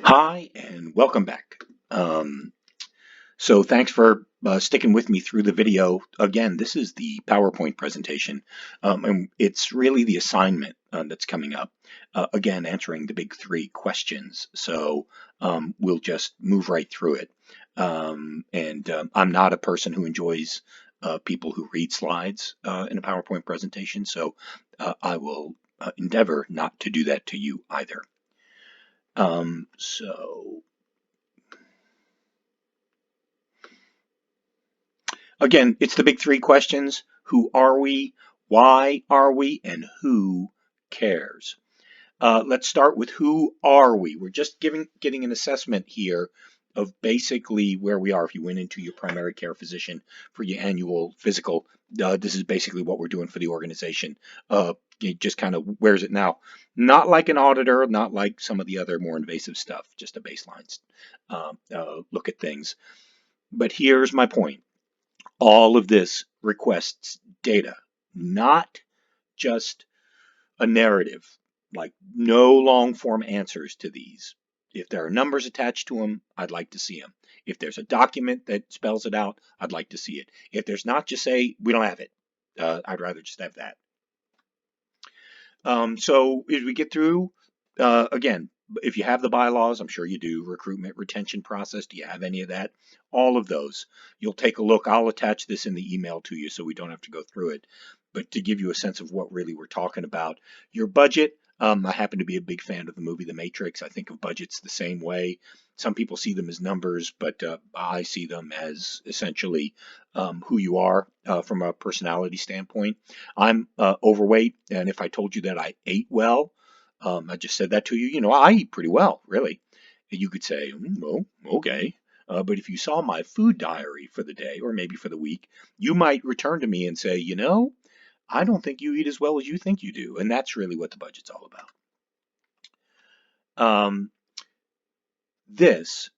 Hi, and welcome back. So thanks for sticking with me through the video. Again, this is the PowerPoint presentation, and it's really the assignment that's coming up. Again, answering the big three questions. So we'll just move right through it. I'm not a person who enjoys people who read slides in a PowerPoint presentation, so I will endeavor not to do that to you either. So again, it's the big three questions. Who are we? Why are we? And who cares? Let's start with who are we? We're just getting an assessment here of basically where we are. If you went into your primary care physician for your annual physical, this is basically what we're doing for the organization. It just kind of where's it now? Not like an auditor, not like some of the other more invasive stuff, just a baseline look at things. But here's my point. All of this requests data, not just a narrative, like no long form answers to these. If there are numbers attached to them, I'd like to see them. If there's a document that spells it out, I'd like to see it. If there's not, just say, we don't have it. I'd rather just have that. So as we get through, again, if you have the bylaws, I'm sure you do, recruitment retention process, do you have any of that? All of those. You'll take a look. I'll attach this in the email to you so we don't have to go through it. But to give you a sense of what really we're talking about, your budget. I happen to be a big fan of the movie The Matrix. I think of budgets the same way. Some people see them as numbers, but I see them as essentially who you are from a personality standpoint. I'm overweight, and if I told you that I ate well, I just said that to you. You know, I eat pretty well, really. And you could say, oh, okay. But if you saw my food diary for the day or maybe for the week, you might return to me and say, I don't think you eat as well as you think you do. And that's really what the budget's all about. This,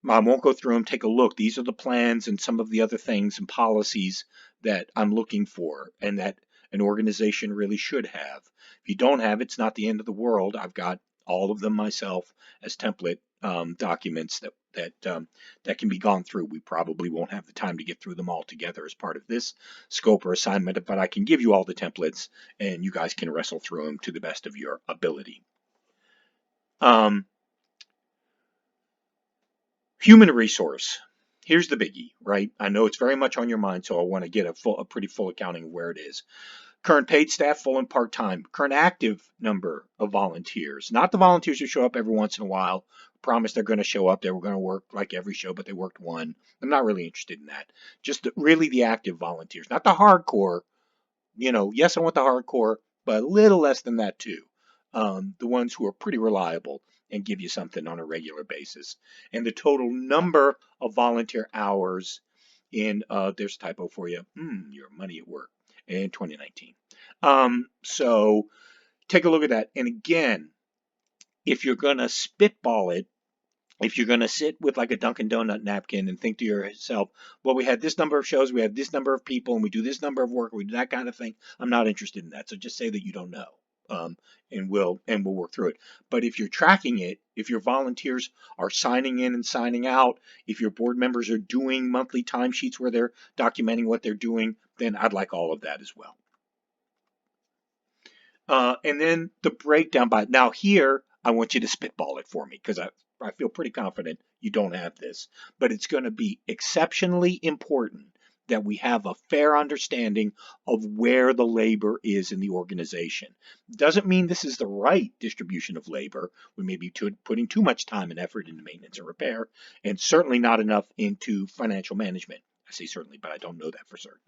I won't go through them, take a look. These are the plans and some of the other things and policies that I'm looking for and that an organization really should have. If you don't have it, it's not the end of the world. I've got all of them myself as template documents that can be gone through. We probably won't have the time to get through them all together as part of this scope or assignment, but I can give you all the templates and you guys can wrestle through them to the best of your ability. Human resource. Here's the biggie, right? I know it's very much on your mind, so I want to get a pretty full accounting of where it is. Current paid staff, full and part-time. Current active number of volunteers. Not the volunteers who show up every once in a while. Promise they're going to show up. They were going to work like every show, but they worked one. I'm not really interested in that. Just really the active volunteers, not the hardcore. Yes, I want the hardcore, but a little less than that too. The ones who are pretty reliable and give you something on a regular basis. And the total number of volunteer hours in, there's a typo for you, your money at work in 2019. So take a look at that. And again, if you're going to spitball it, if you're going to sit with like a Dunkin' Donut napkin and think to yourself, well, we had this number of shows, we have this number of people, and we do this number of work, we do that kind of thing, I'm not interested in that. So just say that you don't know, and we'll work through it. But if you're tracking it, if your volunteers are signing in and signing out, if your board members are doing monthly timesheets where they're documenting what they're doing, then I'd like all of that as well. And then the breakdown by now here, I want you to spitball it for me because I feel pretty confident you don't have this, but it's going to be exceptionally important that we have a fair understanding of where the labor is in the organization. Doesn't mean this is the right distribution of labor. We may be putting too much time and effort into maintenance and repair, and certainly not enough into financial management. I say certainly, but I don't know that for certain.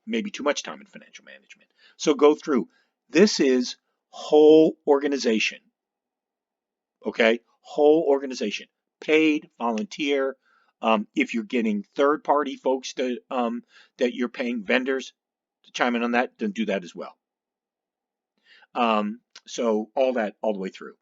Maybe too much time in financial management. So go through. This is whole organization, okay? Whole organization, paid, volunteer. If you're getting third-party folks that you're paying vendors to chime in on that, then do that as well. So all that all the way through.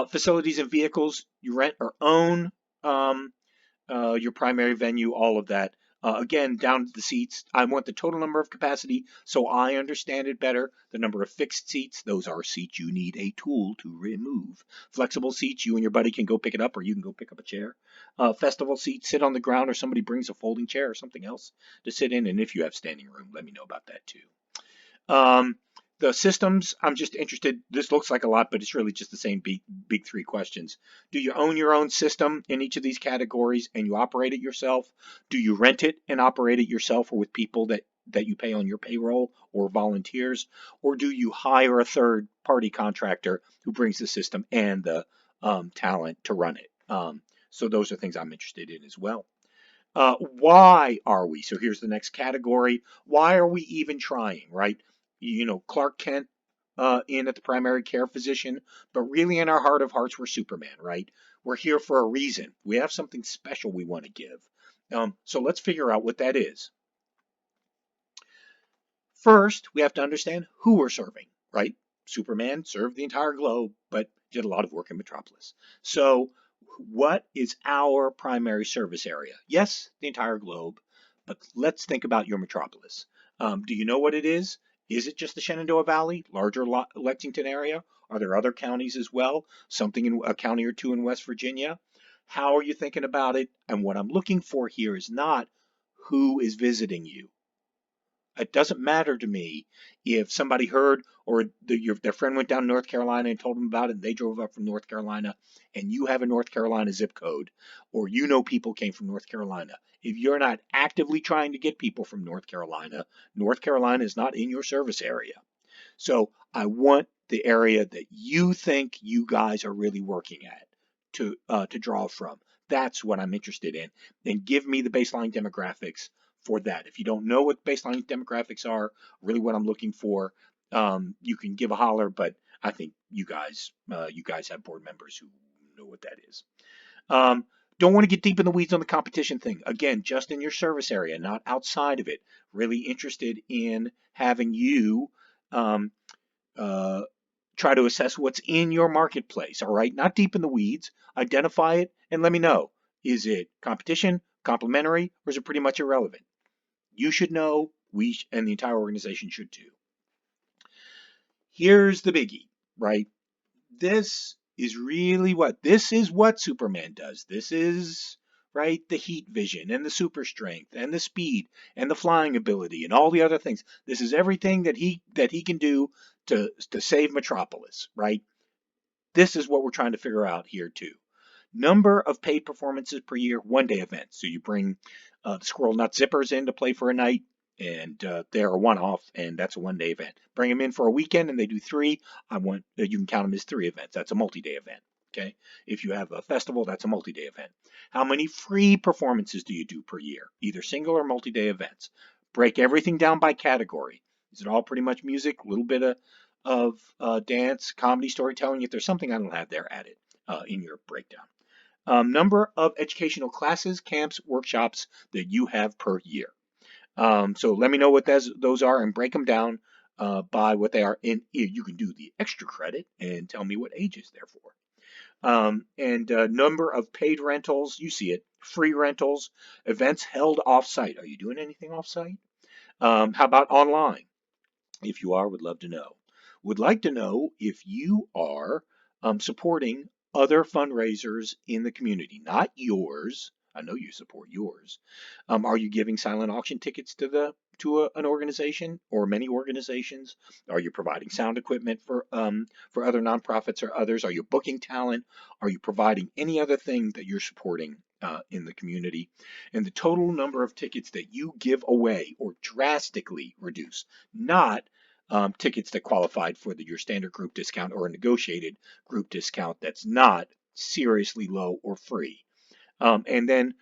Facilities and vehicles, you rent or own your primary venue, all of that. Again, down to the seats. I want the total number of capacity so I understand it better. The number of fixed seats, those are seats you need a tool to remove. Flexible seats, you and your buddy can go pick it up, or you can go pick up a chair. Festival seats, sit on the ground, or somebody brings a folding chair or something else to sit in. And if you have standing room, let me know about that too. Um, the systems, I'm just interested. This looks like a lot, but it's really just the same big three questions. Do you own your own system in each of these categories and you operate it yourself? Do you rent it and operate it yourself or with people that you pay on your payroll or volunteers? Or do you hire a third party contractor who brings the system and the talent to run it? So those are things I'm interested in as well. Why are we? So here's the next category. Why are we even trying, right? Clark Kent in at the primary care physician, but really in our heart of hearts, we're Superman, right? We're here for a reason. We have something special we want to give. So let's figure out what that is. First, we have to understand who we're serving, right? Superman served the entire globe, but did a lot of work in Metropolis. So what is our primary service area? Yes, the entire globe, but let's think about your Metropolis. Do you know what it is? Is it just the Shenandoah Valley, larger Lexington area? Are there other counties as well? Something in a county or two in West Virginia? How are you thinking about it? And what I'm looking for here is not who is visiting you. It doesn't matter to me if somebody heard or their friend went down to North Carolina and told them about it and they drove up from North Carolina and you have a North Carolina zip code or people came from North Carolina. If you're not actively trying to get people from North Carolina is not in your service area. So I want the area that you think you guys are really working at to draw from. That's what I'm interested in. And give me the baseline demographics for that. If you don't know what baseline demographics are, really what I'm looking for, you can give a holler. But I think you guys have board members who know what that is. Don't want to get deep in the weeds on the competition thing. Again, just in your service area, not outside of it. Really interested in having you um, uh, try to assess what's in your marketplace. All right, not deep in the weeds. Identify it and let me know. Is it competition, complementary, or is it pretty much irrelevant? You should know. And the entire organization should too. Here's the biggie, right? This is what Superman does. This is right the heat vision and the super strength and the speed and the flying ability and all the other things. This is everything that he can do to save Metropolis, right? This is what we're trying to figure out here too. Number of paid performances per year, 1-day events. So you bring the Squirrel Nut Zippers in to play for a night, and they're a one-off, and that's a 1-day event. Bring them in for a weekend, and they do 3. You can count them as 3 events. That's a multi-day event. Okay. If you have a festival, that's a multi-day event. How many free performances do you do per year? Either single or multi-day events. Break everything down by category. Is it all pretty much music? A little bit of dance, comedy, storytelling? If there's something I don't have there, add it in your breakdown. Number of educational classes, camps, workshops that you have per year. So let me know what those are and break them down by what they are. And you can do the extra credit and tell me what ages they're for. And number of paid rentals, you see it, free rentals, events held off-site. Are you doing anything off-site? How about online? If you are, would love to know. Would like to know if you are supporting other fundraisers in the community, not yours. I know you support yours. Are you giving silent auction tickets to an organization or many organizations? Are you providing sound equipment for other nonprofits or others? Are you booking talent? Are you providing any other thing that you're supporting in the community? And the total number of tickets that you give away or drastically reduce, not tickets that qualified for your standard group discount or a negotiated group discount that's not seriously low or free. And then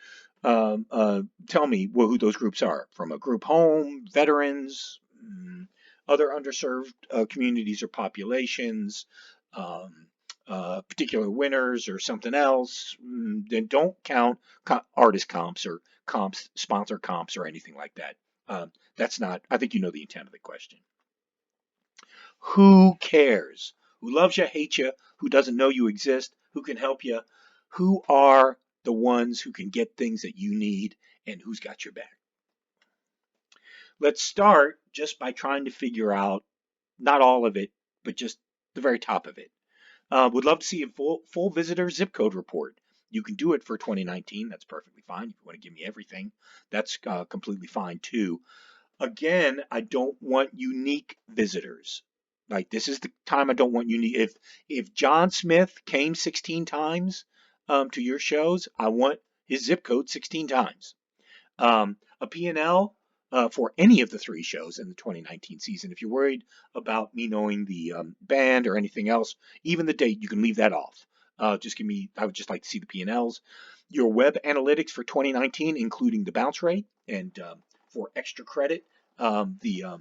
tell me who those groups are. From a group home, veterans, other underserved communities or populations, particular winners or something else. Then don't count artist comps or sponsor comps or anything like that. That's not, I think you know the intent of the question. Who cares? Who loves you, hates you, who doesn't know you exist, who can help you, who are the ones who can get things that you need, and who's got your back? Let's start just by trying to figure out not all of it, but just the very top of it. Would love to see a full visitor zip code report. You can do it for 2019. That's perfectly fine. If you want to give me everything, that's completely fine too. Again, I don't want unique visitors. Like this is the time I don't want unique. If John Smith came 16 times to your shows, I want his zip code 16 times. A P&L for any of the three shows in the 2019 season. If you're worried about me knowing the band or anything else, even the date, you can leave that off. Just give me, I would just like to see the P&Ls. Your web analytics for 2019, including the bounce rate, and for extra credit, the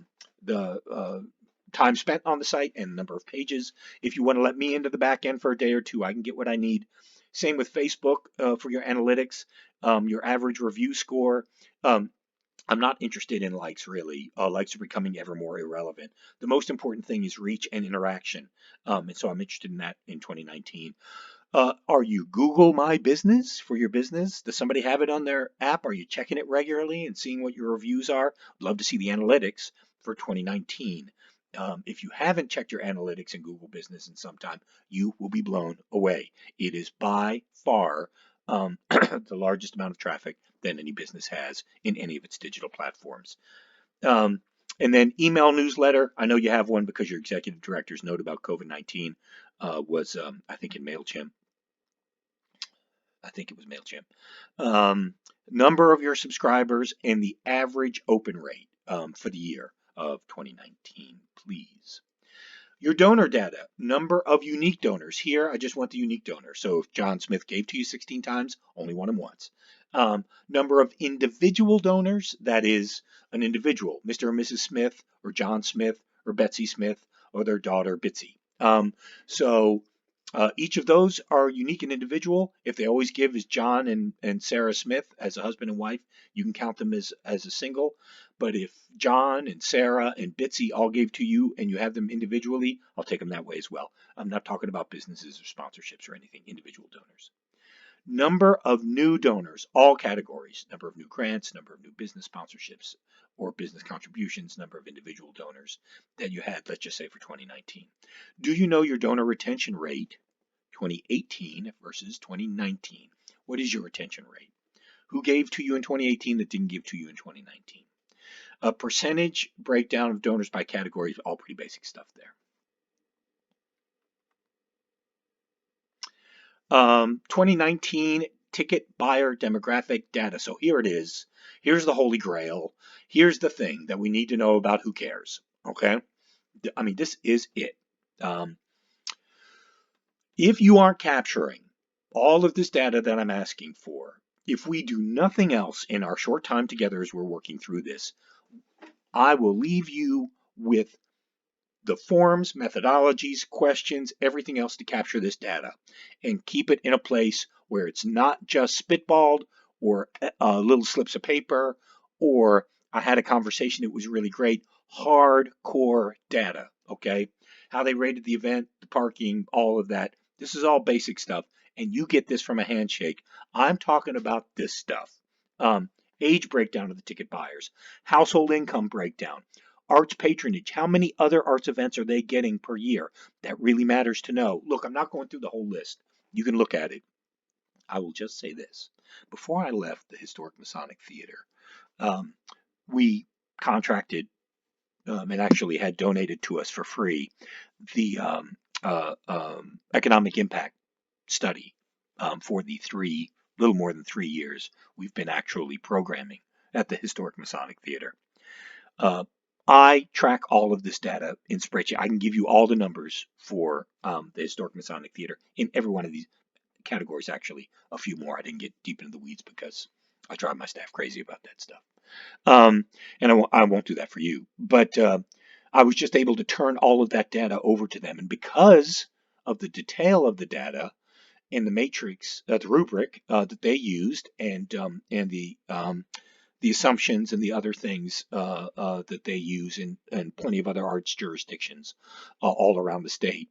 time spent on the site and number of pages. If you want to let me into the back end for a day or two, I can get what I need. Same with Facebook for your analytics, your average review score. Um, I'm not interested in likes really. Likes are becoming ever more irrelevant. The most important thing is reach and interaction. And so I'm interested in that in 2019. Are you Google My Business for your business? Does somebody have it on their app? Are you checking it regularly and seeing what your reviews are? I'd love to see the analytics for 2019. If you haven't checked your analytics in Google Business in some time, you will be blown away. It is by far the largest amount of traffic that any business has in any of its digital platforms. Um, and then email newsletter. I know you have one because your executive director's note about COVID-19 was, I think, in MailChimp. I think it was MailChimp. Um, Number of your subscribers and the average open rate for the year of 2019, please. Your donor data, number of unique donors. Here, I just want the unique donor. So if John Smith gave to you 16 times, only want him once. Number of individual donors, that is an individual, Mr. or Mrs. Smith, or John Smith, or Betsy Smith, or their daughter, Bitsy. So each of those are unique and individual. If they always give as John and Sarah Smith as a husband and wife, you can count them as a single. But if John and Sarah and Bitsy all gave to you and you have them individually, I'll take them that way as well. I'm not talking about businesses or sponsorships or anything, individual donors. Number of new donors, all categories, number of new grants, number of new business sponsorships or business contributions, number of individual donors that you had, let's just say for 2019. Do you know your donor retention rate, 2018 versus 2019? What is your retention rate? Who gave to you in 2018 that didn't give to you in 2019? A percentage breakdown of donors by categories, all pretty basic stuff there. 2019 ticket buyer demographic data. So here it is. Here's the holy grail. Here's the thing that we need to know about who cares. Okay. I mean, this is it. If you aren't capturing all of this data that I'm asking for, if we do nothing else in our short time together as we're working through this, I will leave you with the forms, methodologies, questions, everything else to capture this data and keep it in a place where it's not just spitballed or little slips of paper or I had a conversation that was really great. Hardcore data, okay? How they rated the event, the parking, all of that. This is all basic stuff. And you get this from a handshake. I'm talking about this stuff. Age breakdown of the ticket buyers, household income breakdown, arts patronage. How many other arts events are they getting per year? That really matters to know. Look, I'm not going through the whole list. You can look at it. I will just say this. Before I left the Historic Masonic Theater, um, we contracted and actually had donated to us for free the economic impact study for the little more than 3 years we've been actually programming at the Historic Masonic Theater. I track all of this data in spreadsheet. I can give you all the numbers for the Historic Masonic Theater in every one of these categories, actually. A few more. I didn't get deep into the weeds because I drive my staff crazy about that stuff. And I won't do that for you. But I was just able to turn all of that data over to them. And because of the detail of the data in the matrix, the rubric that they used, and the assumptions and the other things that they use in plenty of other arts jurisdictions all around the state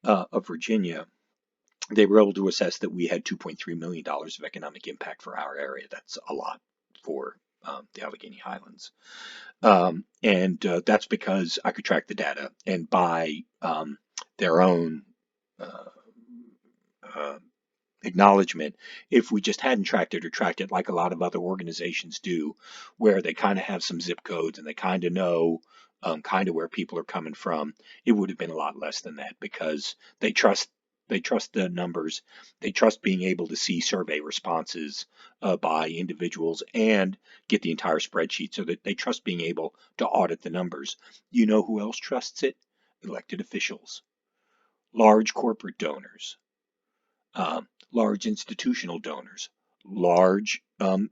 of Virginia, they were able to assess that we had $2.3 million of economic impact for our area. That's a lot for the Allegheny Highlands. And that's because I could track the data and buy their own uh, uh, acknowledgement if we just hadn't tracked it or tracked it like a lot of other organizations do, where they kind of have some zip codes and they kind of know kind of where people are coming from. It would have been a lot less than that because they trust the numbers. They trust being able to see survey responses by individuals and get the entire spreadsheet so that they trust being able to audit the numbers. You know who else trusts it? Elected officials, large corporate donors, large institutional donors, large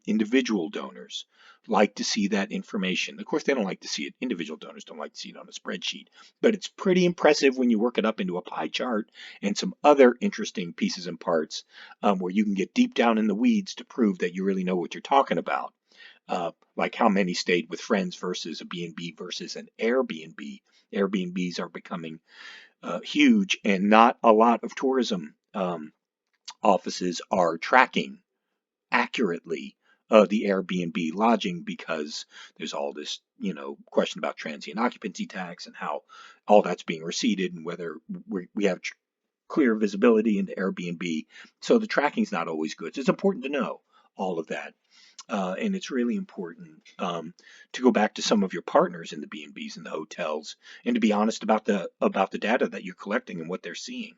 individual donors like to see that information. Of course, they don't like to see it. Individual donors don't like to see it on a spreadsheet, but it's pretty impressive when you work it up into a pie chart and some other interesting pieces and parts where you can get deep down in the weeds to prove that you really know what you're talking about. Like how many stayed with friends versus a B&B versus an Airbnb. Airbnbs are becoming huge, and not a lot of tourism offices are tracking accurately the Airbnb lodging because there's all this, question about transient occupancy tax and how all that's being receded and whether we have clear visibility into Airbnb. So the tracking's not always good. So it's important to know all of that. And it's really important to go back to some of your partners in the B&Bs and the hotels and to be honest about the data that you're collecting and what they're seeing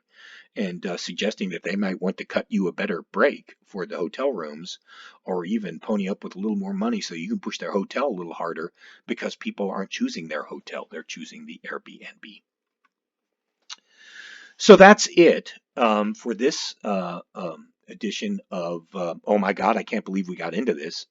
and suggesting that they might want to cut you a better break for the hotel rooms or even pony up with a little more money so you can push their hotel a little harder because people aren't choosing their hotel, they're choosing the Airbnb. So that's it for this edition of Oh My God, I can't believe we got into this.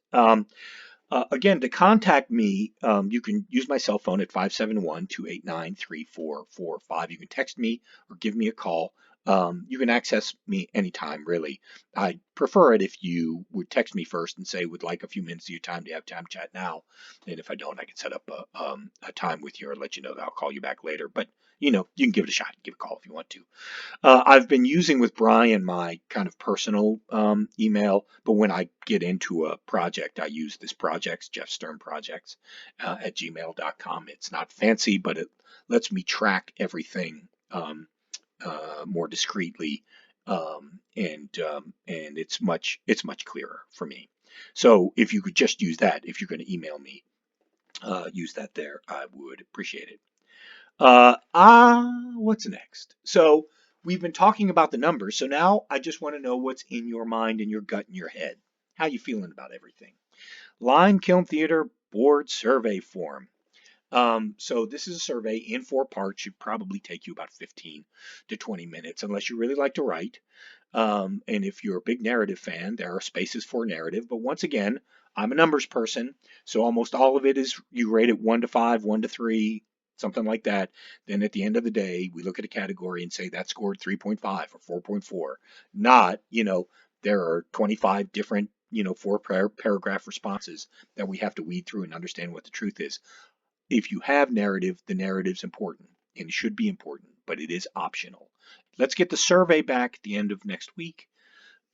Again, to contact me, you can use my cell phone at 571-289-3445. You can text me or give me a call. You can access me anytime, really. I prefer it if you would text me first and say, would like a few minutes of your time to have time chat now. And if I don't, I can set up a time with you or let you know that I'll call you back later. But, you can give it a shot. Give a call if you want to. I've been using with Brian my kind of personal email, but when I get into a project, I use this projects, Jeff Stern Projects at gmail.com. It's not fancy, but it lets me track everything more discreetly, and it's much clearer for me. So if you could just use that, if you're going to email me, use that there. I would appreciate it. What's next? So we've been talking about the numbers. So now I just want to know what's in your mind and your gut and your head. How you feeling about everything? Lime Kiln Theater Board Survey Form. So this is a survey in 4 parts. Should probably take you about 15 to 20 minutes, unless you really like to write. And if you're a big narrative fan, there are spaces for narrative. But once again, I'm a numbers person, so almost all of it is you rate it 1 to 5, 1 to 3, something like that. Then at the end of the day, we look at a category and say that scored 3.5 or 4.4. Not, there are 25 different, paragraph responses that we have to weed through and understand what the truth is. If you have narrative, the narrative's important and it should be important, but it is optional. Let's get the survey back at the end of next week,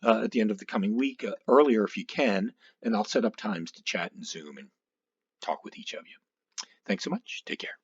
at the end of the coming week, earlier if you can, and I'll set up times to chat and Zoom and talk with each of you. Thanks so much. Take care.